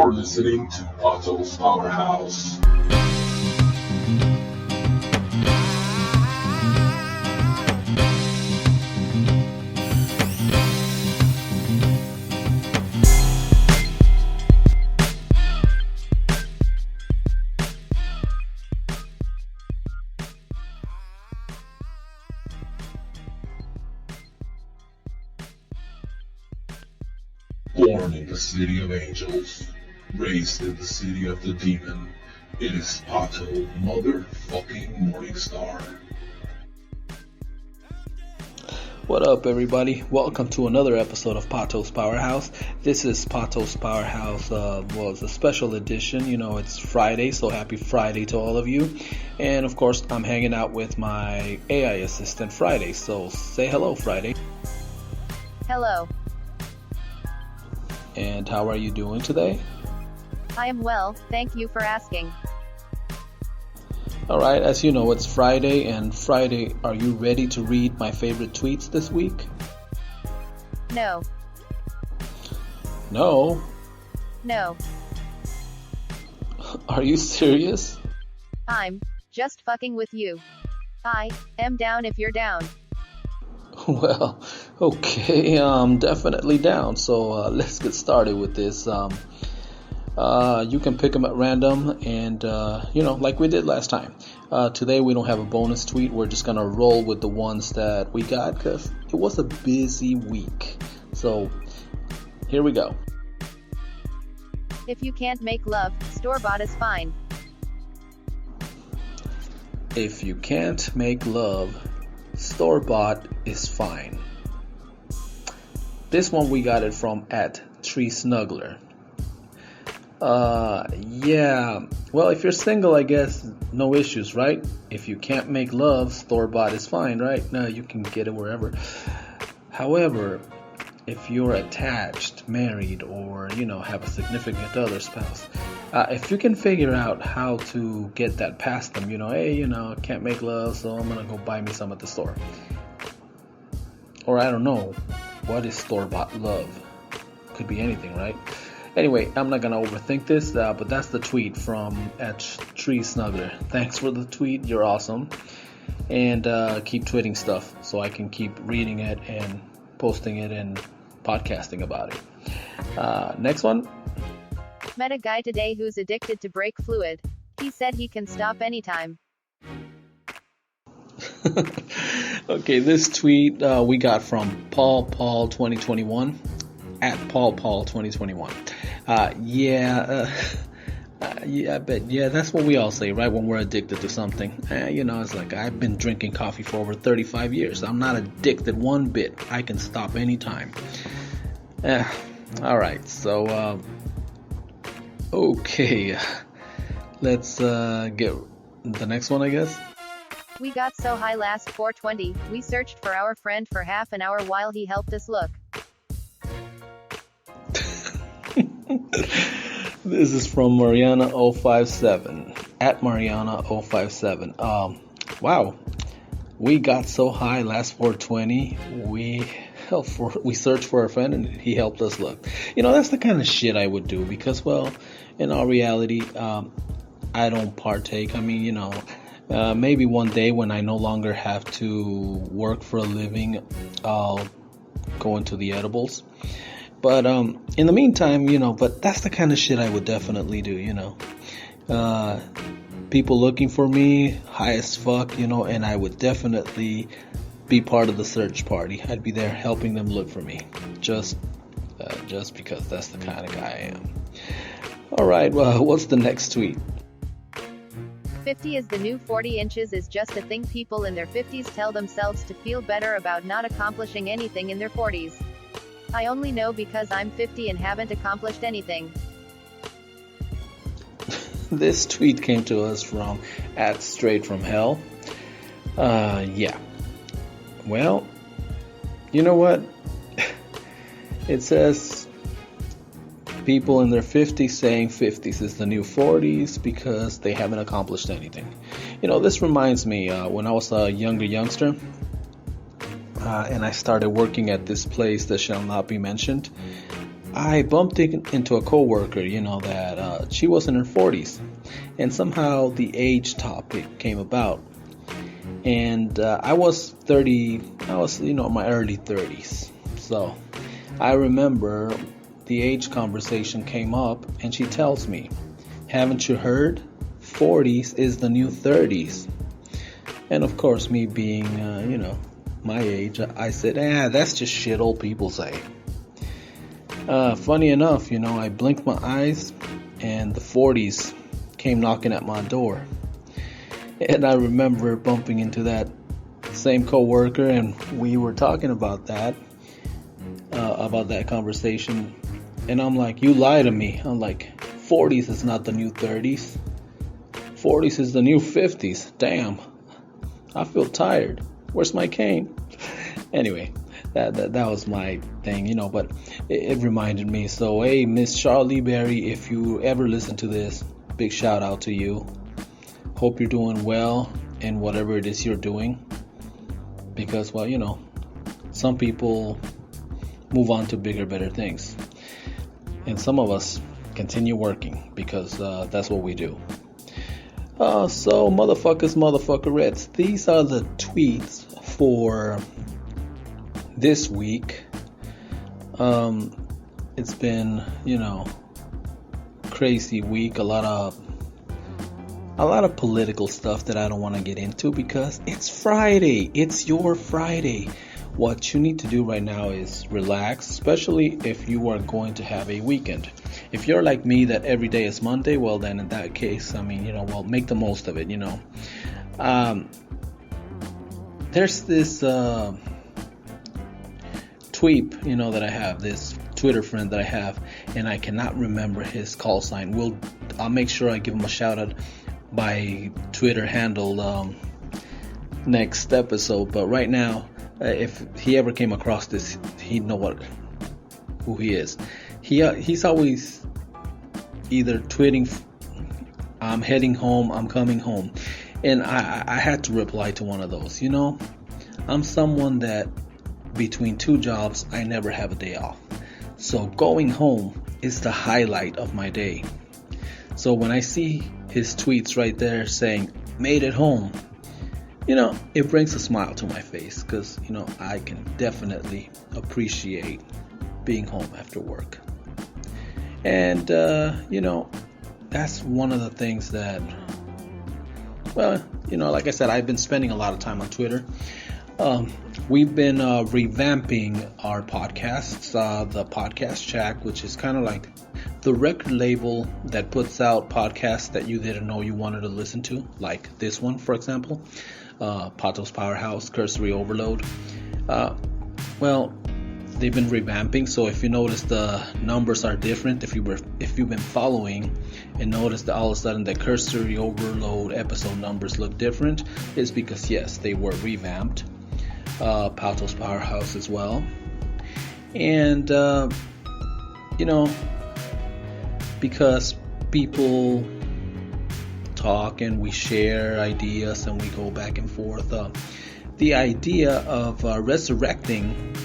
You're listening to Pato's Powerhouse. Born in the city of angels, raised in the city of the demon, it is Pato motherfucking Morningstar. What up, everybody? Welcome to another episode of Pato's Powerhouse. This is Pato's Powerhouse. It's a special edition. You know, it's Friday, so happy Friday to all of you. And of course, I'm hanging out with my AI assistant, Friday. So say hello, Friday. Hello. And how are you doing today? I am well, thank you for asking. Alright, as you know, it's Friday, and Friday, are you ready to read my favorite tweets this week? No. No? No. Are you serious? I'm just fucking with you. I am down if you're down. Well, okay, definitely down. So let's get started with this. You can pick them at random, and like we did last time. Today we don't have a bonus tweet. We're just gonna roll with the ones that we got because it was a busy week. So here we go. If you can't make love, store-bought is fine. If you can't make love, store-bought is fine. This one we got it from @TreeSnuggler. Yeah. Well, if you're single, I guess no issues, right? If you can't make love, store-bought is fine, right? No, you can get it wherever. However, if you're attached, married, or have a significant other spouse, if you can figure out how to get that past them, hey, can't make love, so I'm gonna go buy me some at the store. Or I don't know, what is store-bought love? Could be anything, right? Anyway, I'm not gonna overthink this, but that's the tweet from @TreeSnuggler. Thanks for the tweet, you're awesome. And keep tweeting stuff so I can keep reading it and posting it and podcasting about it. Next one. Met a guy today who's addicted to brake fluid. He said he can stop anytime. Okay, this tweet we got from Paul2021 @PaulPaul2021. Yeah, that's what we all say, right? When we're addicted to something. It's like I've been drinking coffee for over 35 years. I'm not addicted one bit. I can stop anytime. All right, so okay, let's get the next one, I guess. We got so high last 420, we searched for our friend for half an hour while he helped us look. This is from Mariana057 @Mariana057. Wow, we got so high last 420. We searched for a friend and he helped us look. That's the kind of shit I would do because, well, in all reality, I don't partake. I mean, maybe one day when I no longer have to work for a living, I'll go into the edibles. But in the meantime, but that's the kind of shit I would definitely do, people looking for me, high as fuck, and I would definitely be part of the search party. I'd be there helping them look for me, just because that's the kind of guy I am. All right, well, what's the next tweet? 50 is the new 40 inches is just a thing people in their 50s tell themselves to feel better about not accomplishing anything in their 40s. I only know because I'm 50 and haven't accomplished anything. This tweet came to us from @StraightFromHell. Yeah. Well, you know what? It says people in their 50s saying 50s is the new 40s because they haven't accomplished anything. This reminds me when I was a youngster. And I started working at this place that shall not be mentioned. I bumped into a coworker, that she was in her 40s, and somehow the age topic came about. And I was 30, I was, in my early 30s. So I remember the age conversation came up, and she tells me, haven't you heard? 40s is the new 30s. And of course, me being, my age, I said, that's just shit old people say. Funny enough, I blinked my eyes and the 40s came knocking at my door. And I remember bumping into that same coworker, and we were talking about that conversation. And I'm like, you lie to me. I'm like, 40s is not the new 30s. 40s is the new 50s. Damn. I feel tired. Where's my cane? Anyway, that was my thing, but it reminded me. So, hey, Miss Charlie Berry, if you ever listen to this, big shout out to you. Hope you're doing well in whatever it is you're doing. Because, well, some people move on to bigger, better things. And some of us continue working because that's what we do. So, motherfuckerettes, these are the tweets for this week. It's been, crazy week. A lot of political stuff that I don't want to get into because it's Friday. It's your Friday. What you need to do right now is relax, especially if you are going to have a weekend. If you're like me that every day is Monday, well then in that case, make the most of it, There's this tweet, that I have, this Twitter friend that I have, and I cannot remember his call sign. I'll make sure I give him a shout out by Twitter handle next episode. But right now, if he ever came across this, he'd know who he is. He's always either tweeting, I'm heading home, I'm coming home. And I had to reply to one of those. I'm someone that between two jobs, I never have a day off. So going home is the highlight of my day. So when I see his tweets right there saying, made it home, it brings a smile to my face because, I can definitely appreciate being home after work. And, that's one of the things that, like I said, I've been spending a lot of time on Twitter. We've been revamping our podcasts, the Podcast Shack, which is kind of like the record label that puts out podcasts that you didn't know you wanted to listen to, like this one, for example, Pato's Powerhouse, Cursory Overload. They've been revamping, so if you notice the numbers are different, if you've been following and notice that all of a sudden the Cursory Overload episode numbers look different, it's because yes, they were revamped. Pato's Powerhouse as well. And because people talk and we share ideas and we go back and forth, the idea of resurrecting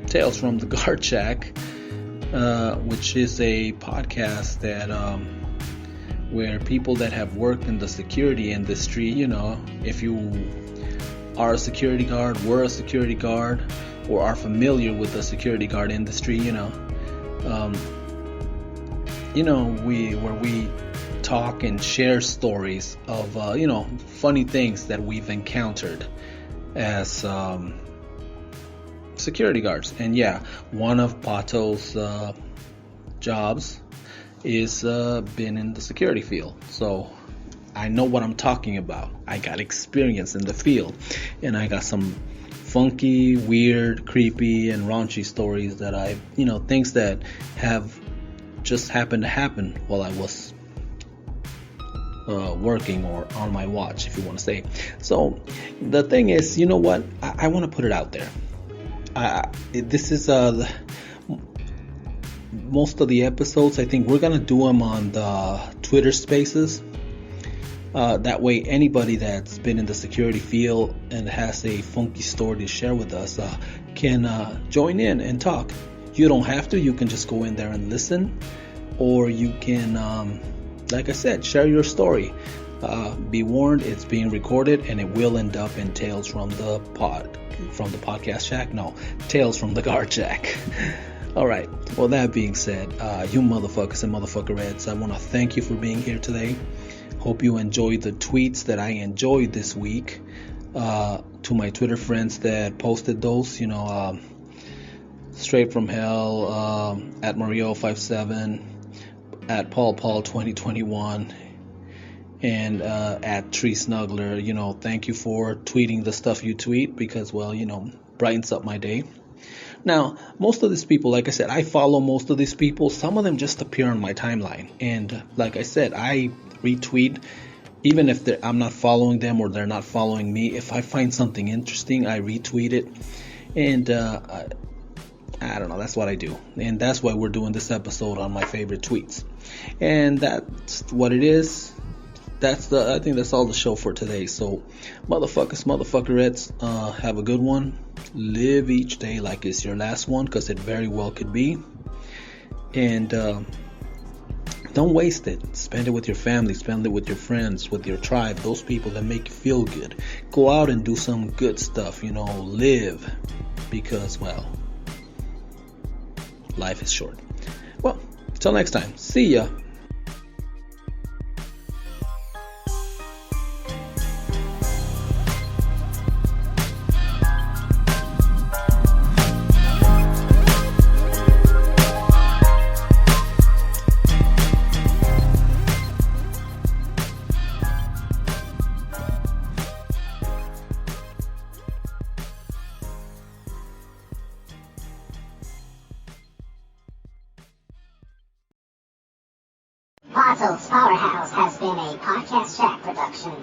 Tales from the Guard Shack, which is a podcast that where people that have worked in the security industry, if you are a security guard, were a security guard, or are familiar with the security guard industry, we talk and share stories of funny things that we've encountered as security guards. And yeah, one of Pato's jobs is been in the security field, so I know what I'm talking about. I got experience in the field, and I got some funky, weird, creepy, and raunchy stories that things that have just happened to happen while I was working or on my watch, if you want to say. So the thing is, you know what? I want to put it out there. This is most of the episodes, I think we're gonna do them on the Twitter Spaces. That way, anybody that's been in the security field and has a funky story to share with us can join in and talk. You don't have to. You can just go in there and listen, or you can, like I said, share your story. Be warned, it's being recorded, and it will end up in Tales from the Podcast Shack. No, Tales from the Guard Shack. All right. Well, that being said, you motherfuckers and motherfuckerettes, I want to thank you for being here today. Hope you enjoyed the tweets that I enjoyed this week. To my Twitter friends that posted those, Straight from Hell, at Mario57, at PaulPaul2021, and at Tree Snuggler. Thank you for tweeting the stuff you tweet, because, brightens up my day. Now, most of these people, like I said, I follow most of these people. Some of them just appear on my timeline. And like I said, I retweet, even if I'm not following them or they're not following me. If I find something interesting, I retweet it. And I don't know, that's what I do. And that's why we're doing this episode on my favorite tweets. And that's what it is. I think that's all the show for today. So, motherfuckerettes, have a good one. Live each day like it's your last one, because it very well could be. And don't waste it. Spend it with your family. Spend it with your friends, with your tribe, those people that make you feel good. Go out and do some good stuff. Live, because, life is short. Well, till next time. See ya. Pato's Powerhouse has been a Podcast Shack production.